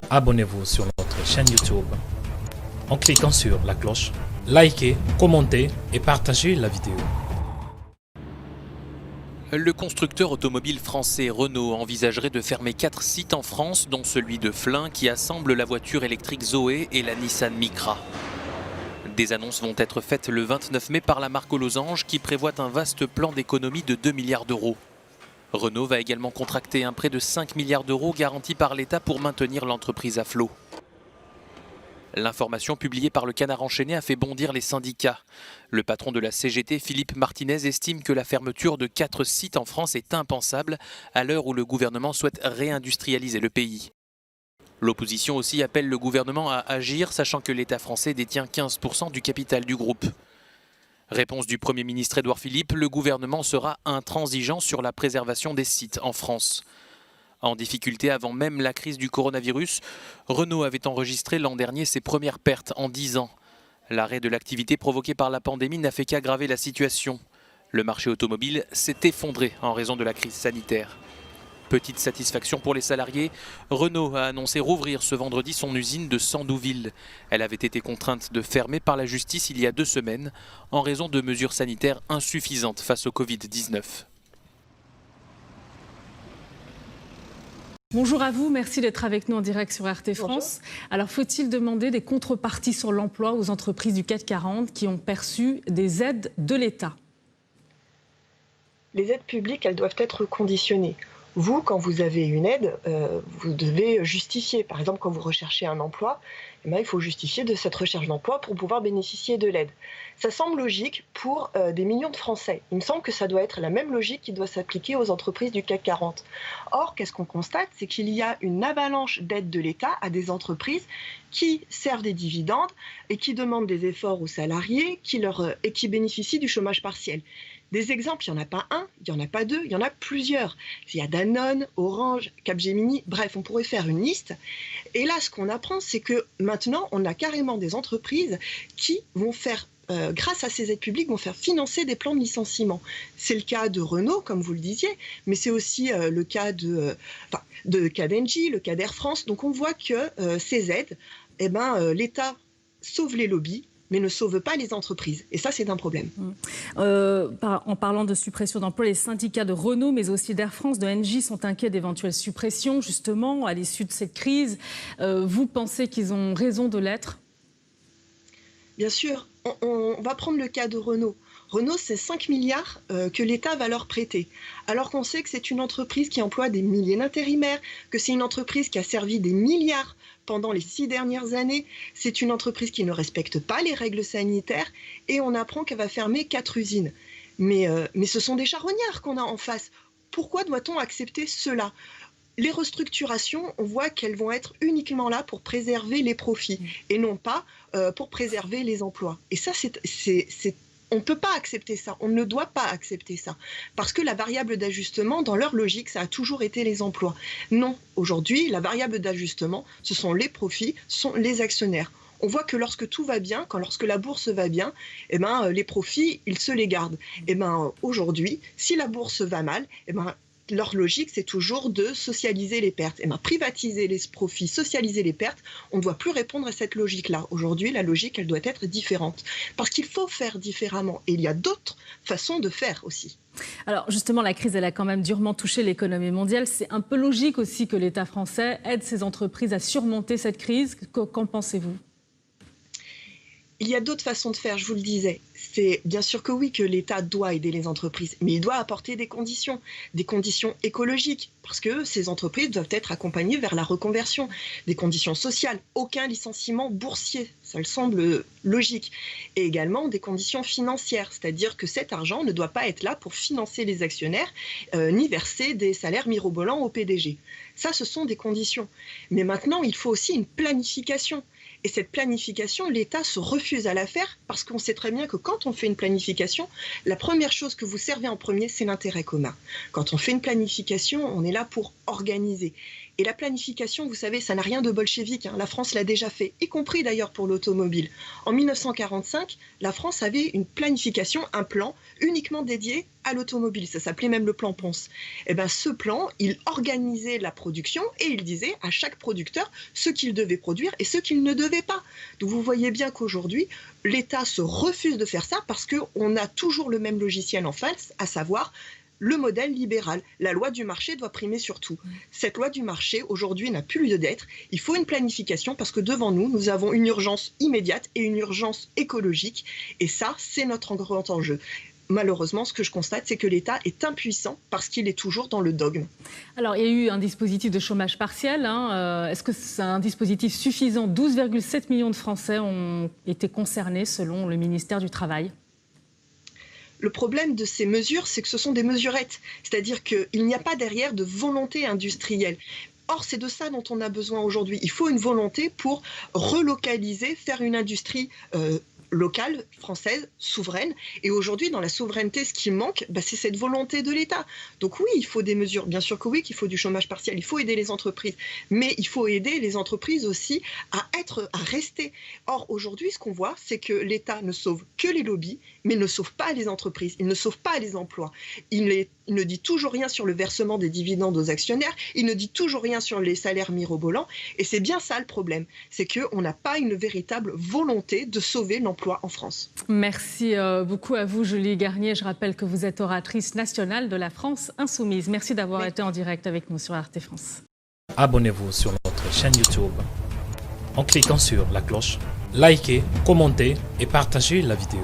Abonnez-vous sur notre chaîne YouTube en cliquant sur la cloche, likez, commentez et partagez la vidéo. Le constructeur automobile français Renault envisagerait de fermer 4 sites en France, dont celui de Flins qui assemble la voiture électrique Zoé et la Nissan Micra. Des annonces vont être faites le 29 mai par la marque aux losanges qui prévoit un vaste plan d'économie de 2 milliards d'euros. Renault va également contracter un prêt de 5 milliards d'euros garanti par l'État pour maintenir l'entreprise à flot. L'information publiée par le Canard enchaîné a fait bondir les syndicats. Le patron de la CGT, Philippe Martinez, estime que la fermeture de 4 sites en France est impensable à l'heure où le gouvernement souhaite réindustrialiser le pays. L'opposition aussi appelle le gouvernement à agir, sachant que l'État français détient 15% du capital du groupe. Réponse du Premier ministre Édouard Philippe, le gouvernement sera intransigeant sur la préservation des sites en France. En difficulté avant même la crise du coronavirus, Renault avait enregistré l'an dernier ses premières pertes en 10 ans. L'arrêt de l'activité provoqué par la pandémie n'a fait qu'aggraver la situation. Le marché automobile s'est effondré en raison de la crise sanitaire. Petite satisfaction pour les salariés, Renault a annoncé rouvrir ce vendredi son usine de Sandouville. Elle avait été contrainte de fermer par la justice il y a 2 semaines en raison de mesures sanitaires insuffisantes face au Covid-19. Bonjour à vous, merci d'être avec nous en direct sur RT France. Bonjour. Alors faut-il demander des contreparties sur l'emploi aux entreprises du CAC 40 qui ont perçu des aides de l'État? Les aides publiques, elles doivent être conditionnées. Vous, quand vous avez une aide, vous devez justifier. Par exemple, quand vous recherchez un emploi, il faut justifier de cette recherche d'emploi pour pouvoir bénéficier de l'aide. Ça semble logique pour des millions de Français. Il me semble que ça doit être la même logique qui doit s'appliquer aux entreprises du CAC 40. Or, qu'est-ce qu'on constate? C'est qu'il y a une avalanche d'aides de l'État à des entreprises qui servent des dividendes et qui demandent des efforts aux salariés et qui bénéficient du chômage partiel. Des exemples, il n'y en a pas un, il n'y en a pas deux, il y en a plusieurs. Il y a Danone, Orange, Capgemini, bref, on pourrait faire une liste. Et là, ce qu'on apprend, c'est que maintenant, on a carrément des entreprises qui vont faire, grâce à ces aides publiques, vont faire financer des plans de licenciement. C'est le cas de Renault, comme vous le disiez, mais c'est aussi le cas de Cadengie, le cas d'Air France. Donc on voit que ces aides, l'État sauve les lobbies, mais ne sauve pas les entreprises. Et ça, c'est un problème. En parlant de suppression d'emplois, les syndicats de Renault, mais aussi d'Air France, de Engie, sont inquiets d'éventuelles suppressions, justement, à l'issue de cette crise. Vous pensez qu'ils ont raison de l'être? Bien sûr. On va prendre le cas de Renault. Renault, c'est 5 milliards que l'État va leur prêter. Alors qu'on sait que c'est une entreprise qui emploie des milliers d'intérimaires, que c'est une entreprise qui a servi des milliards pendant les 6 dernières années. C'est une entreprise qui ne respecte pas les règles sanitaires et on apprend qu'elle va fermer 4 usines. Mais ce sont des charognards qu'on a en face. Pourquoi doit-on accepter cela ? Les restructurations, on voit qu'elles vont être uniquement là pour préserver les profits et non pas pour préserver les emplois. Et ça, on ne peut pas accepter ça, on ne doit pas accepter ça. Parce que la variable d'ajustement, dans leur logique, ça a toujours été les emplois. Non, aujourd'hui, la variable d'ajustement, ce sont les profits, ce sont les actionnaires. On voit que lorsque tout va bien, lorsque la bourse va bien, les profits, ils se les gardent. Aujourd'hui, si la bourse va mal, leur logique, c'est toujours de socialiser les pertes. Privatiser les profits, socialiser les pertes, on ne doit plus répondre à cette logique-là. Aujourd'hui, la logique, elle doit être différente. Parce qu'il faut faire différemment. Et il y a d'autres façons de faire aussi. Alors justement, la crise, elle a quand même durement touché l'économie mondiale. C'est un peu logique aussi que l'État français aide ses entreprises à surmonter cette crise. Qu'en pensez-vous ? Il y a d'autres façons de faire, je vous le disais. C'est bien sûr que oui, que l'État doit aider les entreprises, mais il doit apporter des conditions écologiques, parce que ces entreprises doivent être accompagnées vers la reconversion, des conditions sociales, aucun licenciement boursier, ça me semble logique, et également des conditions financières, c'est-à-dire que cet argent ne doit pas être là pour financer les actionnaires, ni verser des salaires mirobolants au PDG. Ça, ce sont des conditions. Mais maintenant, il faut aussi une planification. Et cette planification, l'État se refuse à la faire parce qu'on sait très bien que quand on fait une planification, la première chose que vous servez en premier, c'est l'intérêt commun. Quand on fait une planification, on est là pour organiser. Et la planification, vous savez, ça n'a rien de bolchevique, hein. La France l'a déjà fait, y compris d'ailleurs pour l'automobile. En 1945, la France avait une planification, un plan uniquement dédié à l'automobile. Ça s'appelait même le plan Ponce. Et bien ce plan, il organisait la production et il disait à chaque producteur ce qu'il devait produire et ce qu'il ne devait pas. Donc vous voyez bien qu'aujourd'hui, l'État se refuse de faire ça parce qu'on a toujours le même logiciel en face, à savoir le modèle libéral. La loi du marché doit primer sur tout. Cette loi du marché, aujourd'hui, n'a plus lieu d'être. Il faut une planification parce que devant nous, nous avons une urgence immédiate et une urgence écologique. Et ça, c'est notre grand enjeu. Malheureusement, ce que je constate, c'est que l'État est impuissant parce qu'il est toujours dans le dogme. Alors, il y a eu un dispositif de chômage partiel. Est-ce que c'est un dispositif suffisant? 12,7 millions de Français ont été concernés selon le ministère du Travail. Le problème de ces mesures, c'est que ce sont des mesurettes. C'est-à-dire qu'il n'y a pas derrière de volonté industrielle. Or, c'est de ça dont on a besoin aujourd'hui. Il faut une volonté pour relocaliser, faire une industrie locale, française, souveraine. Et aujourd'hui, dans la souveraineté, ce qui manque, c'est cette volonté de l'État. Donc oui, il faut des mesures. Bien sûr que oui, qu'il faut du chômage partiel. Il faut aider les entreprises. Mais il faut aider les entreprises aussi à rester. Or, aujourd'hui, ce qu'on voit, c'est que l'État ne sauve que les lobbies, mais ne sauve pas les entreprises. Il ne sauve pas les emplois. Il ne dit toujours rien sur le versement des dividendes aux actionnaires. Il ne dit toujours rien sur les salaires mirobolants. Et c'est bien ça le problème. C'est qu'on n'a pas une véritable volonté de sauver l'emploi en France. Merci beaucoup à vous, Julie Garnier. Je rappelle que vous êtes oratrice nationale de la France Insoumise. Merci d'avoir été en direct avec nous sur RT France. Abonnez-vous sur notre chaîne YouTube en cliquant sur la cloche, likez, commentez et partagez la vidéo.